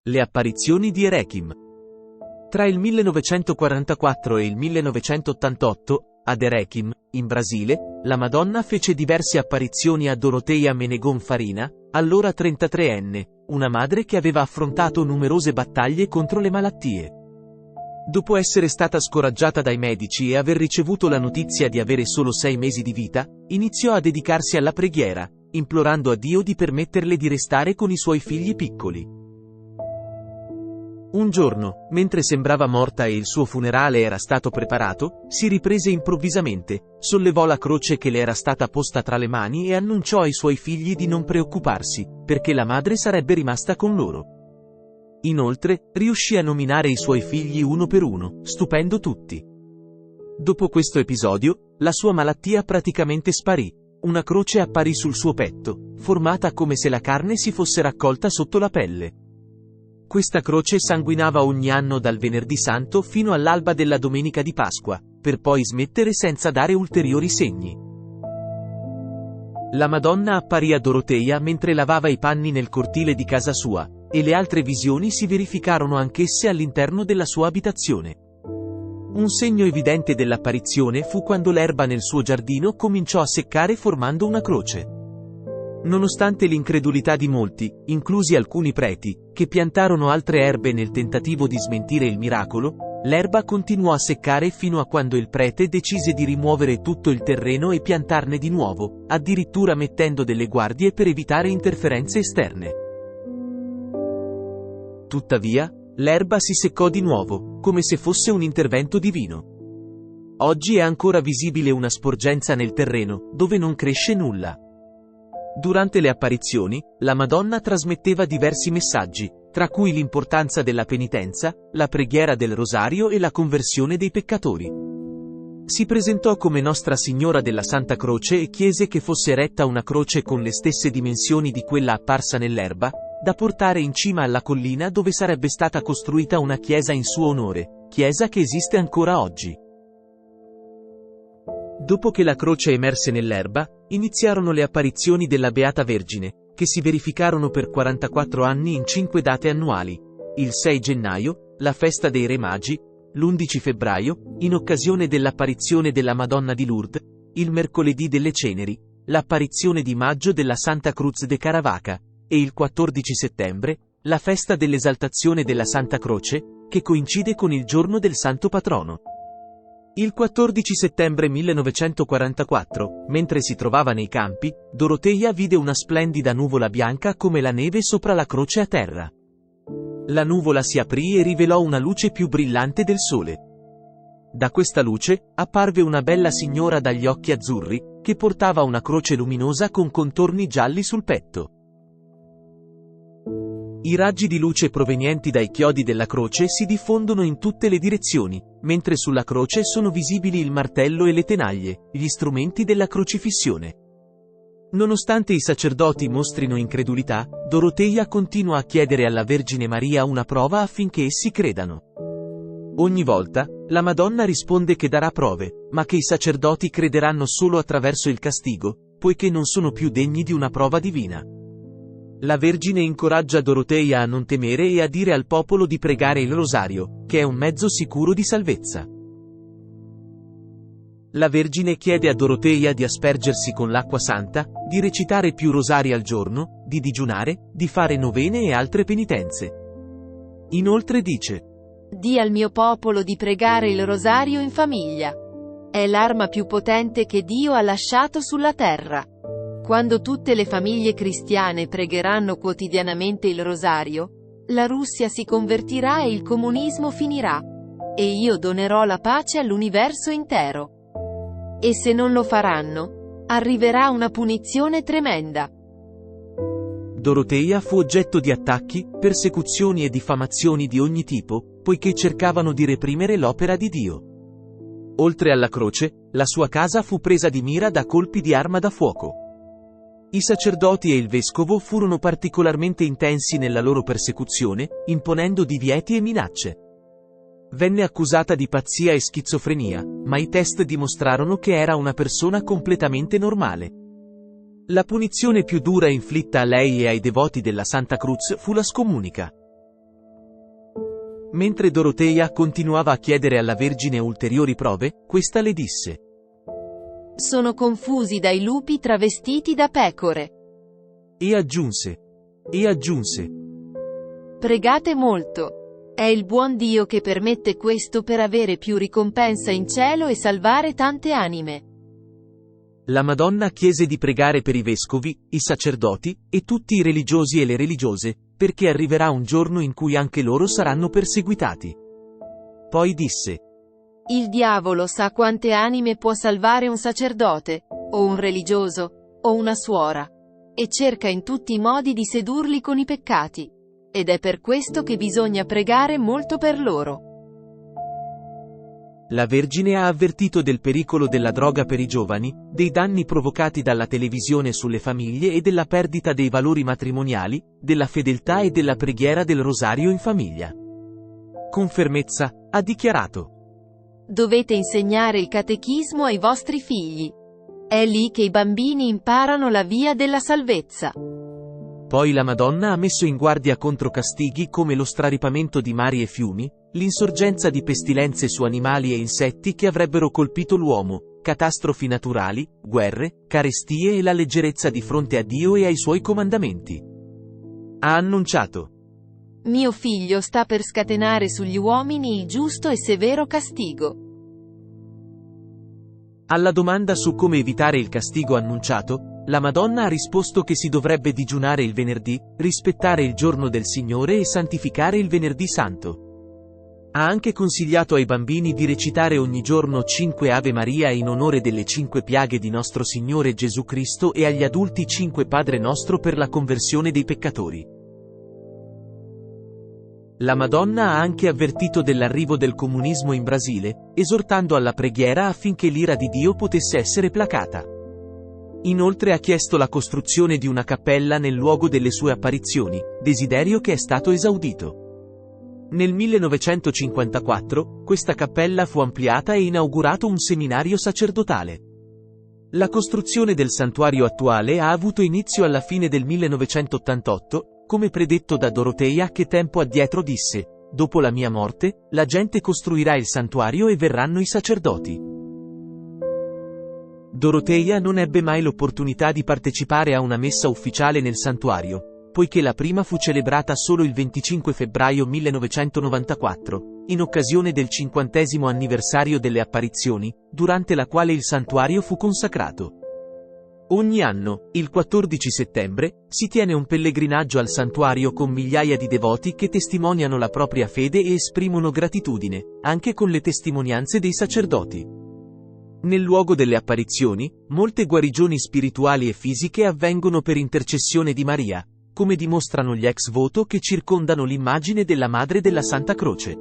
Le apparizioni di Erechim. Tra il 1944 e il 1988, ad Erechim, in Brasile, la Madonna fece diverse apparizioni a Doroteia Menegon Farina, allora 33enne, una madre che aveva affrontato numerose battaglie contro le malattie. Dopo essere stata scoraggiata dai medici e aver ricevuto la notizia di avere solo 6 mesi di vita, iniziò a dedicarsi alla preghiera, implorando a Dio di permetterle di restare con i suoi figli piccoli. Un giorno, mentre sembrava morta e il suo funerale era stato preparato, si riprese improvvisamente, sollevò la croce che le era stata posta tra le mani e annunciò ai suoi figli di non preoccuparsi, perché la madre sarebbe rimasta con loro. Inoltre, riuscì a nominare i suoi figli uno per uno, stupendo tutti. Dopo questo episodio, la sua malattia praticamente sparì. Una croce apparì sul suo petto, formata come se la carne si fosse raccolta sotto la pelle. Questa croce sanguinava ogni anno dal Venerdì Santo fino all'alba della Domenica di Pasqua, per poi smettere senza dare ulteriori segni. La Madonna apparì a Doroteia mentre lavava i panni nel cortile di casa sua, e le altre visioni si verificarono anch'esse all'interno della sua abitazione. Un segno evidente dell'apparizione fu quando l'erba nel suo giardino cominciò a seccare formando una croce. Nonostante l'incredulità di molti, inclusi alcuni preti, che piantarono altre erbe nel tentativo di smentire il miracolo, l'erba continuò a seccare fino a quando il prete decise di rimuovere tutto il terreno e piantarne di nuovo, addirittura mettendo delle guardie per evitare interferenze esterne. Tuttavia, l'erba si seccò di nuovo, come se fosse un intervento divino. Oggi è ancora visibile una sporgenza nel terreno, dove non cresce nulla. Durante le apparizioni, la Madonna trasmetteva diversi messaggi, tra cui l'importanza della penitenza, la preghiera del rosario e la conversione dei peccatori. Si presentò come Nostra Signora della Santa Croce e chiese che fosse eretta una croce con le stesse dimensioni di quella apparsa nell'erba, da portare in cima alla collina dove sarebbe stata costruita una chiesa in suo onore, chiesa che esiste ancora oggi. Dopo che la croce emerse nell'erba, iniziarono le apparizioni della Beata Vergine, che si verificarono per 44 anni in 5 date annuali: il 6 gennaio, la festa dei Re Magi, l'11 febbraio, in occasione dell'apparizione della Madonna di Lourdes, il mercoledì delle Ceneri, l'apparizione di maggio della Santa Cruz de Caravaca, e il 14 settembre, la festa dell'esaltazione della Santa Croce, che coincide con il giorno del Santo Patrono. Il 14 settembre 1944, mentre si trovava nei campi, Doroteia vide una splendida nuvola bianca come la neve sopra la croce a terra. La nuvola si aprì e rivelò una luce più brillante del sole. Da questa luce, apparve una bella signora dagli occhi azzurri, che portava una croce luminosa con contorni gialli sul petto. I raggi di luce provenienti dai chiodi della croce si diffondono in tutte le direzioni, mentre sulla croce sono visibili il martello e le tenaglie, gli strumenti della crocifissione. Nonostante i sacerdoti mostrino incredulità, Doroteia continua a chiedere alla Vergine Maria una prova affinché essi credano. Ogni volta, la Madonna risponde che darà prove, ma che i sacerdoti crederanno solo attraverso il castigo, poiché non sono più degni di una prova divina. La Vergine incoraggia Doroteia a non temere e a dire al popolo di pregare il rosario, che è un mezzo sicuro di salvezza. La Vergine chiede a Doroteia di aspergersi con l'acqua santa, di recitare più rosari al giorno, di digiunare, di fare novene e altre penitenze. Inoltre dice: «Di al mio popolo di pregare il rosario in famiglia. È l'arma più potente che Dio ha lasciato sulla terra. Quando tutte le famiglie cristiane pregheranno quotidianamente il rosario, la Russia si convertirà e il comunismo finirà. E io donerò la pace all'universo intero. E se non lo faranno, arriverà una punizione tremenda». Doroteia fu oggetto di attacchi, persecuzioni e diffamazioni di ogni tipo, poiché cercavano di reprimere l'opera di Dio. Oltre alla croce, la sua casa fu presa di mira da colpi di arma da fuoco. I sacerdoti e il vescovo furono particolarmente intensi nella loro persecuzione, imponendo divieti e minacce. Venne accusata di pazzia e schizofrenia, ma i test dimostrarono che era una persona completamente normale. La punizione più dura inflitta a lei e ai devoti della Santa Cruz fu la scomunica. Mentre Dorotea continuava a chiedere alla Vergine ulteriori prove, questa le disse: sono confusi dai lupi travestiti da pecore. E aggiunse: Pregate molto. È il buon Dio che permette questo per avere più ricompensa in cielo e salvare tante anime. La Madonna chiese di pregare per i vescovi, i sacerdoti, e tutti i religiosi e le religiose, perché arriverà un giorno in cui anche loro saranno perseguitati. Poi disse: il diavolo sa quante anime può salvare un sacerdote, o un religioso, o una suora. E cerca in tutti i modi di sedurli con i peccati. Ed è per questo che bisogna pregare molto per loro. La Vergine ha avvertito del pericolo della droga per i giovani, dei danni provocati dalla televisione sulle famiglie e della perdita dei valori matrimoniali, della fedeltà e della preghiera del rosario in famiglia. Con fermezza, ha dichiarato: dovete insegnare il catechismo ai vostri figli. È lì che i bambini imparano la via della salvezza. Poi la Madonna ha messo in guardia contro castighi come lo straripamento di mari e fiumi, l'insorgenza di pestilenze su animali e insetti che avrebbero colpito l'uomo, catastrofi naturali, guerre, carestie e la leggerezza di fronte a Dio e ai suoi comandamenti. Ha annunciato: mio figlio sta per scatenare sugli uomini il giusto e severo castigo. Alla domanda su come evitare il castigo annunciato, la Madonna ha risposto che si dovrebbe digiunare il venerdì, rispettare il giorno del Signore e santificare il venerdì santo. Ha anche consigliato ai bambini di recitare ogni giorno 5 Ave Maria in onore delle 5 piaghe di nostro Signore Gesù Cristo e agli adulti 5 Padre Nostro per la conversione dei peccatori. La Madonna ha anche avvertito dell'arrivo del comunismo in Brasile, esortando alla preghiera affinché l'ira di Dio potesse essere placata. Inoltre ha chiesto la costruzione di una cappella nel luogo delle sue apparizioni, desiderio che è stato esaudito. Nel 1954, questa cappella fu ampliata e inaugurato un seminario sacerdotale. La costruzione del santuario attuale ha avuto inizio alla fine del 1988, come predetto da Dorotea che tempo addietro disse: dopo la mia morte, la gente costruirà il santuario e verranno i sacerdoti. Dorotea non ebbe mai l'opportunità di partecipare a una messa ufficiale nel santuario, poiché la prima fu celebrata solo il 25 febbraio 1994, in occasione del 50° anniversario delle apparizioni, durante la quale il santuario fu consacrato. Ogni anno, il 14 settembre, si tiene un pellegrinaggio al santuario con migliaia di devoti che testimoniano la propria fede e esprimono gratitudine, anche con le testimonianze dei sacerdoti. Nel luogo delle apparizioni, molte guarigioni spirituali e fisiche avvengono per intercessione di Maria, come dimostrano gli ex voto che circondano l'immagine della Madre della Santa Croce.